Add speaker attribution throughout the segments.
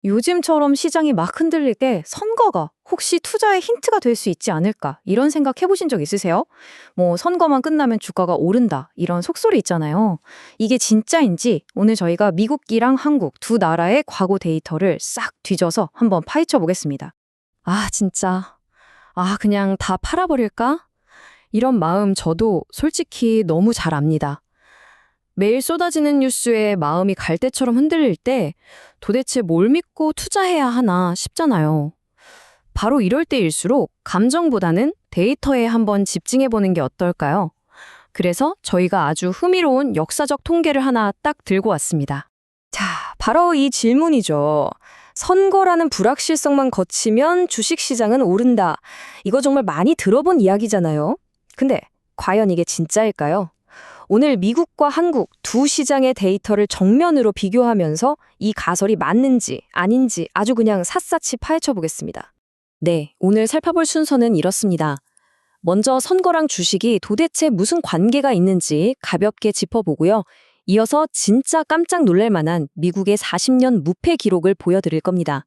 Speaker 1: 요즘처럼 시장이 막 흔들릴 때 선거가 혹시 투자의 힌트가 될 수 있지 않을까? 이런 생각 해보신 적 있으세요? 뭐 선거만 끝나면 주가가 오른다 이런 속설이 있잖아요. 이게 진짜인지 오늘 저희가 미국이랑 한국 두 나라의 과거 데이터를 싹 뒤져서 한번 파헤쳐 보겠습니다.
Speaker 2: 아, 진짜. 그냥 다 팔아버릴까? 이런 마음 저도 솔직히 너무 잘 압니다. 매일 쏟아지는 뉴스에 마음이 갈대처럼 흔들릴 때 도대체 뭘 믿고 투자해야 하나 싶잖아요. 바로 이럴 때일수록 감정보다는 데이터에 한번 집중해보는 게 어떨까요? 그래서 저희가 아주 흥미로운 역사적 통계를 하나 딱 들고 왔습니다.
Speaker 3: 자, 바로 이 질문이죠. 선거라는 불확실성만 거치면 주식시장은 오른다. 이거 정말 많이 들어본 이야기잖아요. 근데 과연 이게 진짜일까요? 오늘 미국과 한국 두 시장의 데이터를 정면으로 비교하면서 이 가설이 맞는지 아닌지 아주 그냥 샅샅이 파헤쳐 보겠습니다. 네, 오늘 살펴볼 순서는 이렇습니다. 먼저 선거랑 주식이 도대체 무슨 관계가 있는지 가볍게 짚어보고요. 이어서 진짜 깜짝 놀랄 만한 미국의 40년 무패 기록을 보여드릴 겁니다.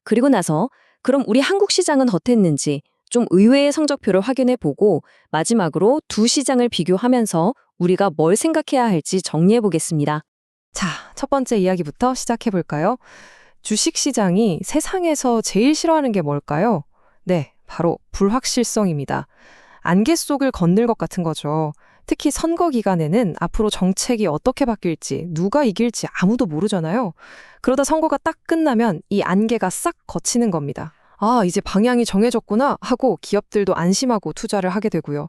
Speaker 3: 그리고 나서 그럼 우리 한국 시장은 어땠는지 좀 의외의 성적표를 확인해 보고 마지막으로 두 시장을 비교하면서 우리가 뭘 생각해야 할지 정리해 보겠습니다.
Speaker 4: 자, 첫 번째 이야기부터 시작해 볼까요? 주식시장이 세상에서 제일 싫어하는 게 뭘까요? 네, 바로 불확실성입니다. 안개 속을 건널 것 같은 거죠. 특히 선거 기간에는 앞으로 정책이 어떻게 바뀔지, 누가 이길지 아무도 모르잖아요. 그러다 선거가 딱 끝나면 이 안개가 싹 걷히는 겁니다. 아, 이제 방향이 정해졌구나 하고 기업들도 안심하고 투자를 하게 되고요.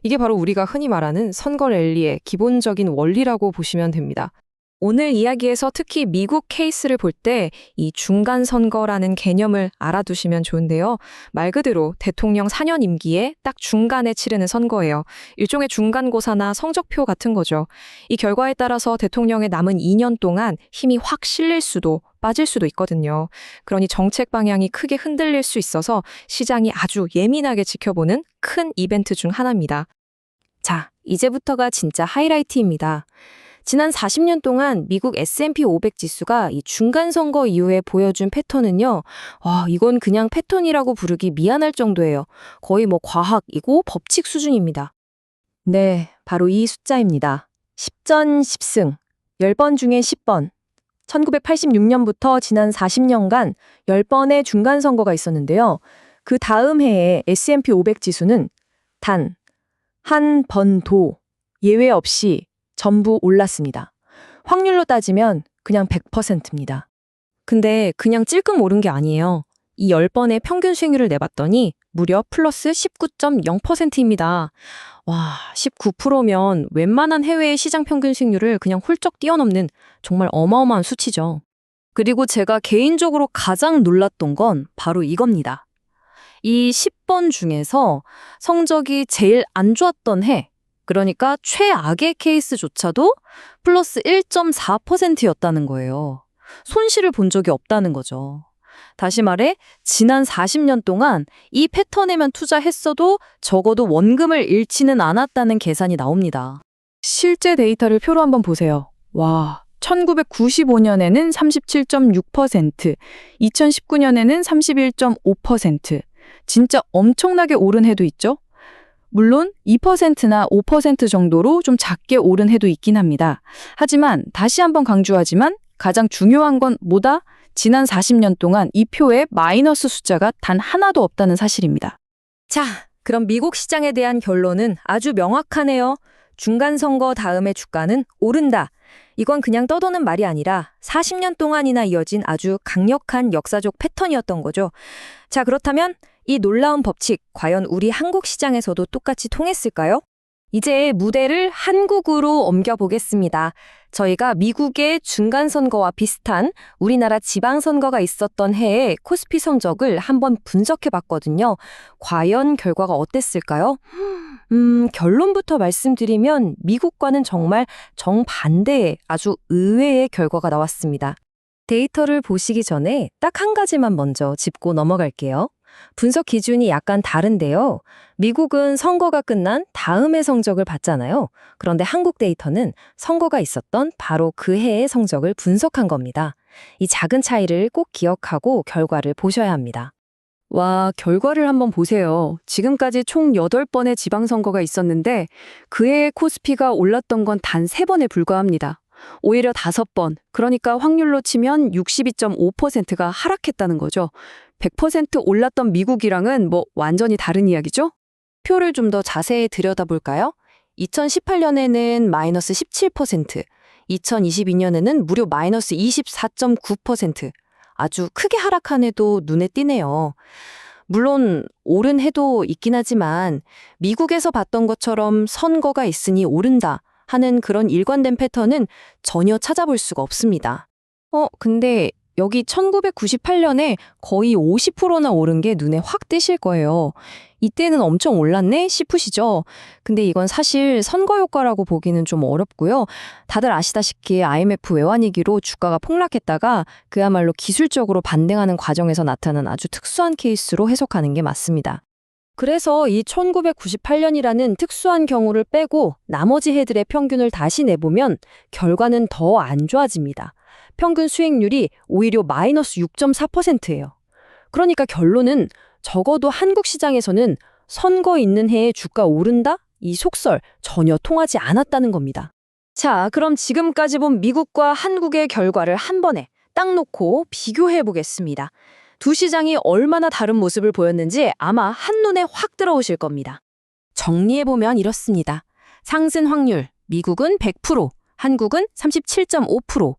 Speaker 4: 이게 바로 우리가 흔히 말하는 선거 랠리의 기본적인 원리라고 보시면 됩니다.
Speaker 3: 오늘 이야기에서 특히 미국 케이스를 볼 때 이 중간 선거라는 개념을 알아두시면 좋은데요. 말 그대로 대통령 4년 임기에 딱 중간에 치르는 선거예요. 일종의 중간고사나 성적표 같은 거죠. 이 결과에 따라서 대통령의 남은 2년 동안 힘이 확 실릴 수도 빠질 수도 있거든요. 그러니 정책 방향이 크게 흔들릴 수 있어서 시장이 아주 예민하게 지켜보는 큰 이벤트 중 하나입니다. 자, 이제부터가 진짜 하이라이트입니다. 지난 40년 동안 미국 S&P 500 지수가 이 중간선거 이후에 보여준 패턴은요. 이건 그냥 패턴이라고 부르기 미안할 정도예요. 거의 뭐 과학이고 법칙 수준입니다. 네, 바로 이 숫자입니다. 10전 10승, 10번 중에 10번. 1986년부터 지난 40년간 10번의 중간선거가 있었는데요. 그 다음 해에 S&P 500 지수는 단 한 번도 예외 없이 전부 올랐습니다. 확률로 따지면 그냥 100%입니다. 근데 그냥 찔끔 오른 게 아니에요. 이 10번의 평균 수익률을 내봤더니 무려 플러스 19.0%입니다. 와, 19%면 웬만한 해외의 시장 평균 수익률을 그냥 훌쩍 뛰어넘는 정말 어마어마한 수치죠. 그리고 제가 개인적으로 가장 놀랐던 건 바로 이겁니다. 이 10번 중에서 성적이 제일 안 좋았던 해, 그러니까 최악의 케이스조차도 플러스 1.4%였다는 거예요. 손실을 본 적이 없다는 거죠. 다시 말해 지난 40년 동안 이 패턴에만 투자했어도 적어도 원금을 잃지는 않았다는 계산이 나옵니다.
Speaker 1: 실제 데이터를 표로 한번 보세요. 와, 1995년에는 37.6%, 2019년에는 31.5%. 진짜 엄청나게 오른 해도 있죠? 물론 2%나 5% 정도로 좀 작게 오른 해도 있긴 합니다. 하지만 다시 한번 강조하지만 가장 중요한 건 뭐다? 지난 40년 동안 이 표에 마이너스 숫자가 단 하나도 없다는 사실입니다.
Speaker 3: 자, 그럼 미국 시장에 대한 결론은 아주 명확하네요. 중간선거 다음의 주가는 오른다. 이건 그냥 떠도는 말이 아니라 40년 동안이나 이어진 아주 강력한 역사적 패턴이었던 거죠. 자, 그렇다면 이 놀라운 법칙, 과연 우리 한국 시장에서도 똑같이 통했을까요? 이제 무대를 한국으로 옮겨보겠습니다. 저희가 미국의 중간선거와 비슷한 우리나라 지방선거가 있었던 해의 코스피 성적을 한번 분석해봤거든요. 과연 결과가 어땠을까요? 결론부터 말씀드리면 미국과는 정말 정반대의 아주 의외의 결과가 나왔습니다. 데이터를 보시기 전에 딱 한 가지만 먼저 짚고 넘어갈게요. 분석 기준이 약간 다른데요. 미국은 선거가 끝난 다음의 성적을 봤잖아요. 그런데 한국 데이터는 선거가 있었던 바로 그 해의 성적을 분석한 겁니다.
Speaker 2: 이 작은 차이를 꼭 기억하고 결과를 보셔야 합니다.
Speaker 1: 와, 결과를 한번 보세요. 지금까지 총 8번의 지방선거가 있었는데 그 해의 코스피가 올랐던 건 단 3번에 불과합니다. 오히려 5번, 그러니까 확률로 치면 62.5%가 하락했다는 거죠. 100% 올랐던 미국이랑은 뭐 완전히 다른 이야기죠?
Speaker 4: 표를 좀 더 자세히 들여다볼까요? 2018년에는 마이너스 17%, 2022년에는 무려 마이너스 24.9%. 아주 크게 하락한 해도 눈에 띄네요. 물론 오른 해도 있긴 하지만 미국에서 봤던 것처럼 선거가 있으니 오른다 하는 그런 일관된 패턴은 전혀 찾아볼 수가 없습니다. 근데 여기 1998년에 거의 50%나 오른 게 눈에 확 띄실 거예요. 이때는 엄청 올랐네 싶으시죠? 근데 이건 사실 선거 효과라고 보기는 좀 어렵고요. 다들 아시다시피 IMF 외환위기로 주가가 폭락했다가 그야말로 기술적으로 반등하는 과정에서 나타난 아주 특수한 케이스로 해석하는 게 맞습니다. 그래서 이 1998년이라는 특수한 경우를 빼고 나머지 해들의 평균을 다시 내보면 결과는 더 안 좋아집니다. 평균 수익률이 오히려 마이너스 6.4%예요. 그러니까 결론은 적어도 한국 시장에서는 선거 있는 해에 주가 오른다? 이 속설 전혀 통하지 않았다는 겁니다. 자, 그럼 지금까지 본 미국과 한국의 결과를 한 번에 딱 놓고 비교해 보겠습니다. 두 시장이 얼마나 다른 모습을 보였는지 아마 한눈에 확 들어오실 겁니다. 정리해보면 이렇습니다. 상승 확률, 미국은 100%, 한국은 37.5%,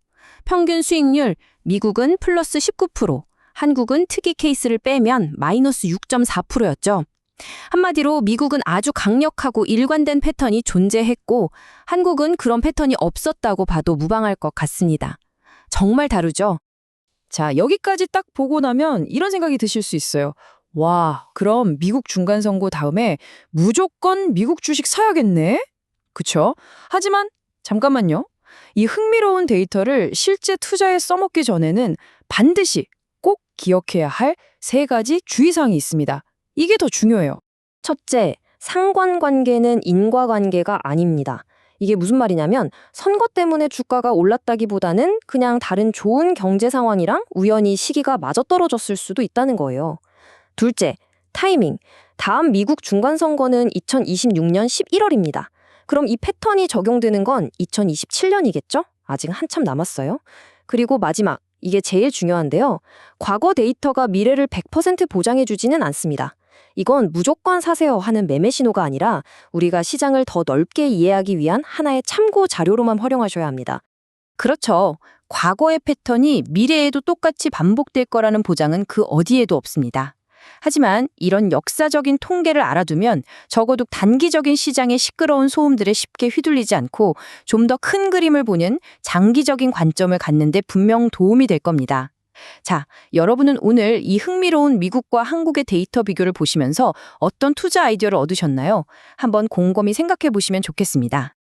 Speaker 4: 평균 수익률, 미국은 플러스 19%, 한국은 특이 케이스를 빼면 마이너스 6.4%였죠. 한마디로 미국은 아주 강력하고 일관된 패턴이 존재했고 한국은 그런 패턴이 없었다고 봐도 무방할 것 같습니다. 정말 다르죠? 자, 여기까지 딱 보고 나면 이런 생각이 드실 수 있어요. 와, 그럼 미국 중간선거 다음에 무조건 미국 주식 사야겠네? 그쵸? 하지만 잠깐만요. 이 흥미로운 데이터를 실제 투자에 써먹기 전에는 반드시 꼭 기억해야 할 3가지 주의사항이 있습니다. 이게 더 중요해요.
Speaker 2: 첫째, 상관관계는 인과관계가 아닙니다. 이게 무슨 말이냐면 선거 때문에 주가가 올랐다기보다는 그냥 다른 좋은 경제 상황이랑 우연히 시기가 맞아떨어졌을 수도 있다는 거예요. 둘째, 타이밍. 다음 미국 중간선거는 2026년 11월입니다. 그럼 이 패턴이 적용되는 건 2027년이겠죠? 아직 한참 남았어요. 그리고 마지막, 이게 제일 중요한데요. 과거 데이터가 미래를 100% 보장해주지는 않습니다. 이건 무조건 사세요 하는 매매 신호가 아니라 우리가 시장을 더 넓게 이해하기 위한 하나의 참고 자료로만 활용하셔야 합니다.
Speaker 1: 그렇죠. 과거의 패턴이 미래에도 똑같이 반복될 거라는 보장은 그 어디에도 없습니다. 하지만 이런 역사적인 통계를 알아두면 적어도 단기적인 시장의 시끄러운 소음들에 쉽게 휘둘리지 않고 좀 더 큰 그림을 보는 장기적인 관점을 갖는 데 분명 도움이 될 겁니다. 자, 여러분은 오늘 이 흥미로운 미국과 한국의 데이터 비교를 보시면서 어떤 투자 아이디어를 얻으셨나요? 한번 곰곰이 생각해 보시면 좋겠습니다.